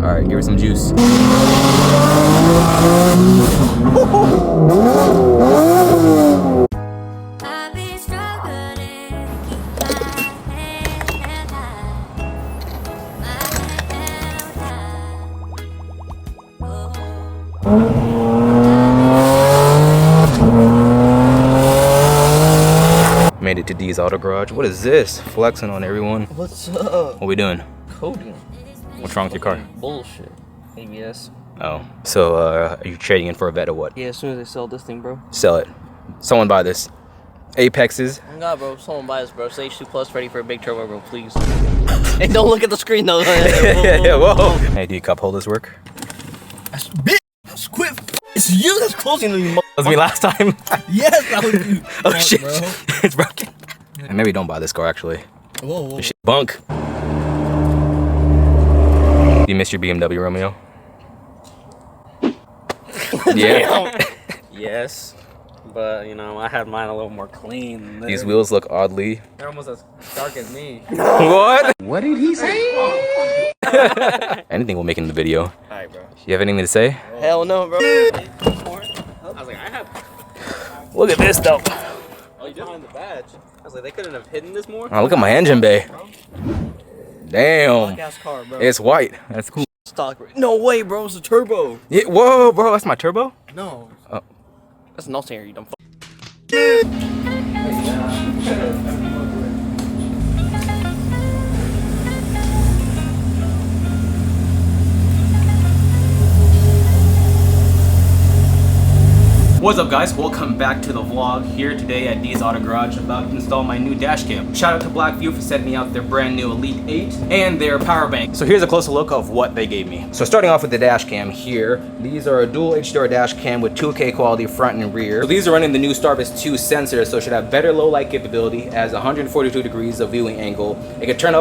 Alright, give her some juice. Made it to D's Auto Garage. What is this? Flexing on everyone. What's up? What we doing? Coding. What's wrong with your car? Bullshit. ABS. Oh, so are you trading in for a vet or what? Yeah, as soon as they sell this thing, bro. Sell it. Someone buy this. Apexes. Oh God, bro. Someone buy this, bro. It's H2 Plus, ready for a big turbo, bro. Please. Hey, don't look at the screen, though. Whoa. Hey, do you cup holders work? That's bitch. That's quick. It's you that's closing to me. That was me last time. Yes, that was you. Oh shit, bro. It's broken. And maybe don't buy this car actually. Whoa. This shit bunk. You miss your BMW, Romeo? Yeah. Yes, but you know I had mine a little more clean. These wheels look oddly. They're almost as dark as me. What? What did he say? Anything will make it in the video. Alright, bro. You have anything to say? Hell no, bro. I was like, I have. Look at this though. Oh, you behind the badge. I was like, they couldn't have hidden this more. Oh, look at my engine bay. Damn. Gas car, bro. It's white. That's cool. Stock. No way, bro. It's a turbo. Yeah, whoa, bro. That's my turbo? No. Oh. That's an alternator, you dumb fuck. What's up guys, welcome back to the vlog. Here today at D's Auto Garage, about to install my new dash cam. Shout out to Blackvue for sending me out their brand new Elite 8 and their power bank. So here's a closer look of what they gave me. So starting off with the dash cam here, these are a dual HDR dash cam with 2K quality front and rear. So these are running the new Starbus 2 sensor, so it should have better low light capability, has 142 degrees of viewing angle. It can turn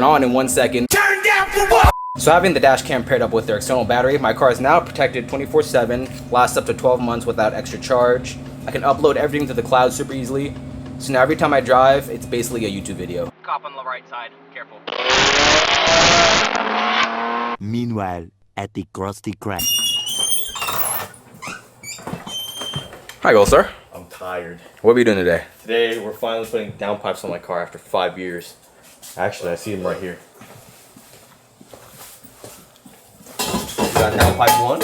on in 1 second. Turn down for what? So having the dash cam paired up with their external battery, my car is now protected 24/7, lasts up to 12 months without extra charge. I can upload everything to the cloud super easily. So now every time I drive, it's basically a YouTube video. Cop on the right side, careful. Meanwhile, at the Krusty Krab. Hi Goldstar. I'm tired. What are we doing today? Today, we're finally putting downpipes on my car after 5 years. Actually, I see them right here. We got downpipe 1,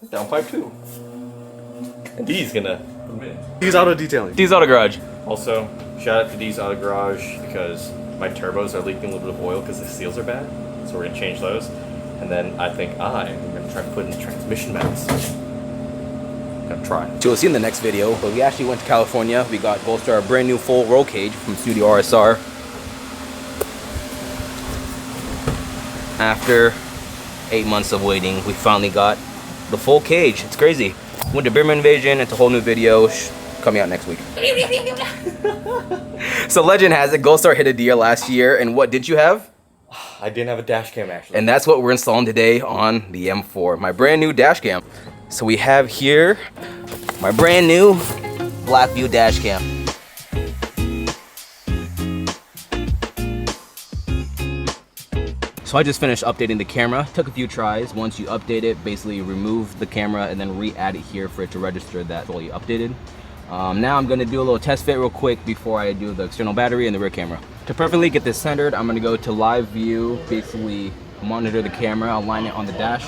downpipe 2. And D's gonna come in. D's Auto Detailing. D's Auto Garage. Also, shout out to D's Auto Garage because my turbos are leaking a little bit of oil because the seals are bad. So we're gonna change those. And then I think I'm gonna try to put in transmission mounts. Gonna try. So you'll see in the next video, but we actually went to California. We got Goldstar a brand new full roll cage from Studio RSR. After 8 months of waiting, we finally got the full cage. It's crazy. Went to Beerman Invasion. It's a whole new video coming out next week. So legend has it, Goldstar hit a deer last year, and what did you have? I didn't have a dash cam actually. And that's what we're installing today on the M4, my brand new dash cam. So we have here my brand new Blackvue dash cam. So I just finished updating the camera. Took a few tries. Once you update it, basically remove the camera and then re-add it here for it to register that fully updated. Now I'm gonna do a little test fit real quick before I do the external battery and the rear camera. To perfectly get this centered, I'm gonna go to live view, basically monitor the camera, align it on the dash,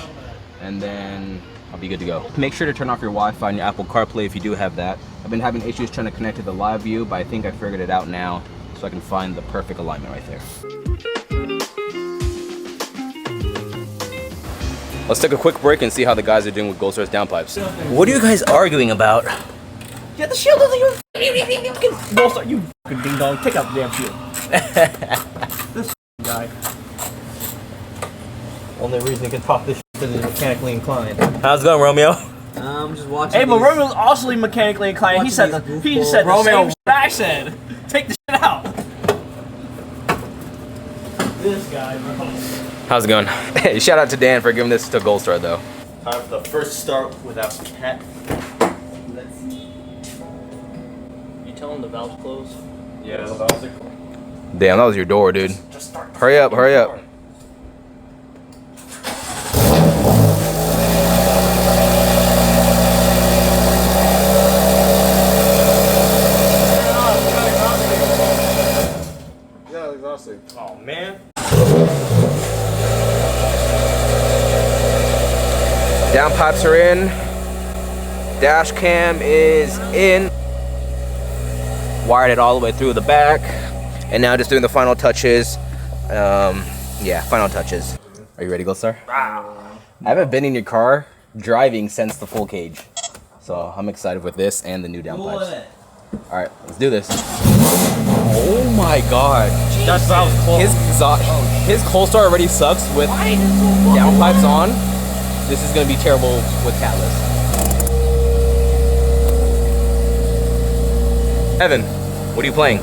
and then I'll be good to go. Make sure to turn off your Wi-Fi and your Apple CarPlay if you do have that. I've been having issues trying to connect to the live view, but I think I figured it out now, so I can find the perfect alignment right there. Let's take a quick break and see how the guys are doing with Goldstar's downpipes. What are you guys arguing about? Yeah, the shield doesn't even. Goldstar, you fucking ding dong. Take out the damn shield. This guy. Only reason he can talk this shit is because he's mechanically inclined. How's it going, Romeo? I'm just watching. Hey, but Romeo's also mechanically inclined. He said the same shit I said. Take the shit out. This guy, bro. How's it going? Hey, shout out to Dan for giving this to Goldstar though. Time for the first start without pet. Let's see. You tell him the valve's closed? Yeah, the valves are closed. Damn, that was your door, dude. Just start. Hurry up, hurry up. Downpipes are in. Dash cam is in. Wired it all the way through the back. And now just doing the final touches. Yeah, final touches. Are you ready, Goldstar? I haven't been in your car driving since the full cage. So I'm excited with this and the new downpipes. All right, let's do this. Oh my God. That's what I was close. His Goldstar already sucks with downpipes on. This is gonna be terrible with catless. Evan, what are you playing?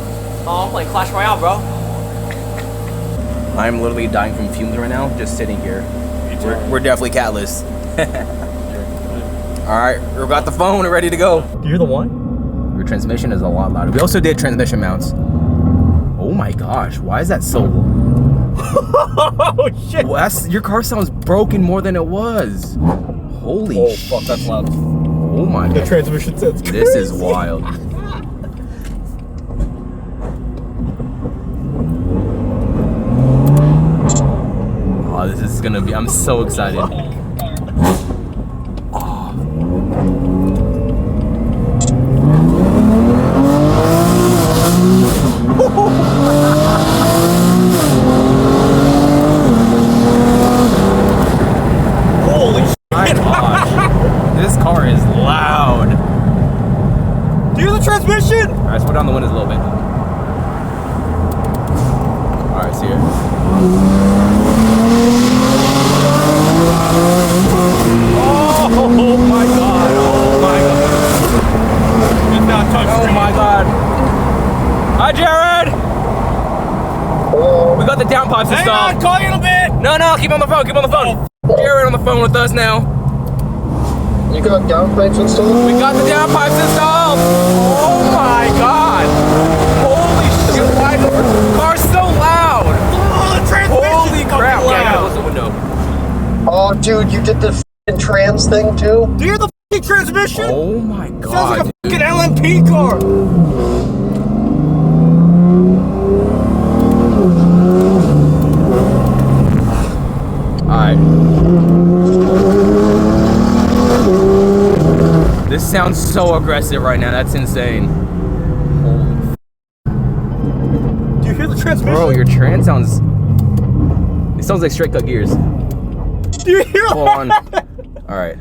Oh, I'm playing Clash Royale, bro. I'm literally dying from fumes right now, just sitting here. We're definitely catless. All right, we got the phone ready to go. Do you hear the one? Your transmission is a lot louder. We also did transmission mounts. Oh my gosh, why is that so low? Oh shit! Well, your car sounds broken more than it was. Holy shit. Fuck, that's loud. Oh my The God. transmission sounds crazy. This is wild. Oh, this is gonna be, I'm so excited. Holy shit! My gosh. This car is loud. Do you hear the transmission? All right, let's put down the windows a little bit. All right, see ya. Oh my God, oh my God. It's not touchscreen. Oh my God. Hi, Jared. We got the downpipes Hang installed. on, call you in a bit. No, keep on the phone, keep on the phone. Jared on the phone with us now. You got downpipes installed? We got the downpipes installed. Oh my God. Holy shit, why is the car's so loud? Oh, the transmission. Holy crap. Yeah, I gotta close the window. Oh, dude, you did the f***ing trans thing too? Do you hear the f***ing transmission? Oh my God. Sounds like a dude. f***ing LMP car. Alright. This sounds so aggressive right now. That's insane. Do you hear the transmission? Bro, your trans sounds... It sounds like straight cut gears. Do you hear Hold on. Alright.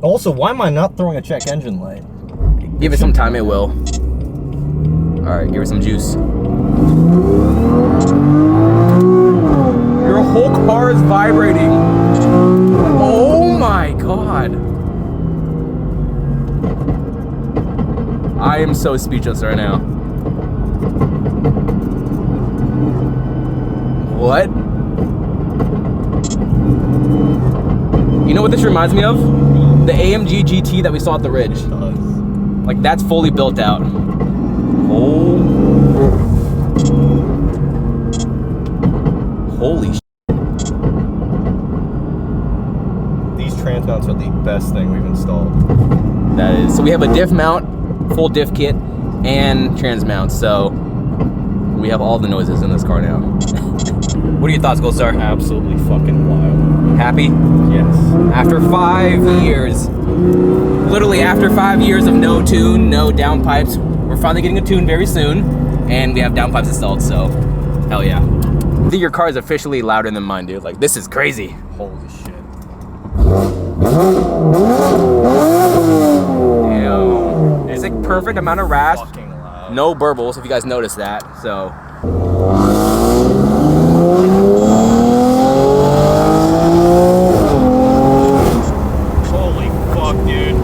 Also, why am I not throwing a check engine light? Give it some time, it will. Alright, give it some juice. Your whole car is vibrating. Oh my God. I am so speechless right now. What? You know what this reminds me of? The AMG GT that we saw at the Ridge. Like, that's fully built out. Oh. Holy shit. These trans mounts are the best thing we've installed. That is. So we have a diff mount, full diff kit, and trans mount. So we have all the noises in this car now. What are your thoughts, Goldstar? Absolutely fucking wild. Happy? Yes. After 5 years, literally after 5 years of no tune, no downpipes, we're finally getting a tune very soon, and we have downpipes installed, so hell yeah. I think your car is officially louder than mine, dude. Like, this is crazy. Holy shit. Damn. It's like perfect amount of rasp, Fucking loud. no burbles, if you guys noticed that, so. Holy fuck, dude.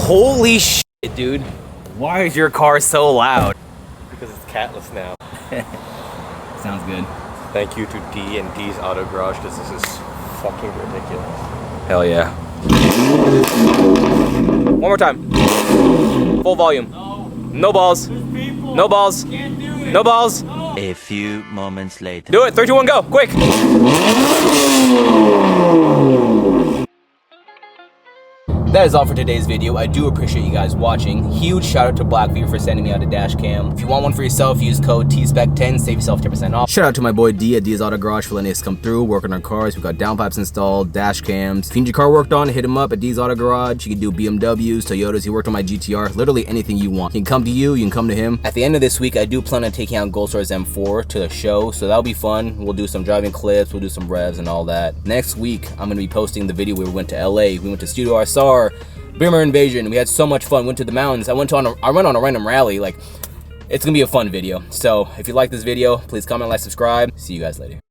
Holy shit, dude. Why is your car so loud? Because it's catless now. Sounds good. Thank you to D and D's Auto Garage because this is fucking ridiculous. Hell yeah. One more time. Full volume. No balls. No balls. No balls. A few moments later. Do it. 3, 2, 1, go. Quick. That is all for today's video. I do appreciate you guys watching. Huge shout out to Blackvue for sending me out a dash cam. If you want one for yourself, use code TSPEC10, save yourself 10% off. Shout out to my boy D at D's Auto Garage for letting us come through, working on cars. We've got downpipes installed, dash cams. If you need your car worked on, hit him up at D's Auto Garage. You can do BMWs, Toyotas. He worked on my GTR, literally anything you want. He can come to you, you can come to him. At the end of this week, I do plan on taking out Goldstar's M4 to the show, so that'll be fun. We'll do some driving clips, we'll do some revs and all that. Next week, I'm gonna be posting the video where we went to LA. We went to Studio RSR, Boomer Invasion. We had so much fun. Went to the mountains. I went on a random rally. Like, it's gonna be a fun video. So if you like this video, please comment, like, subscribe. See you guys later.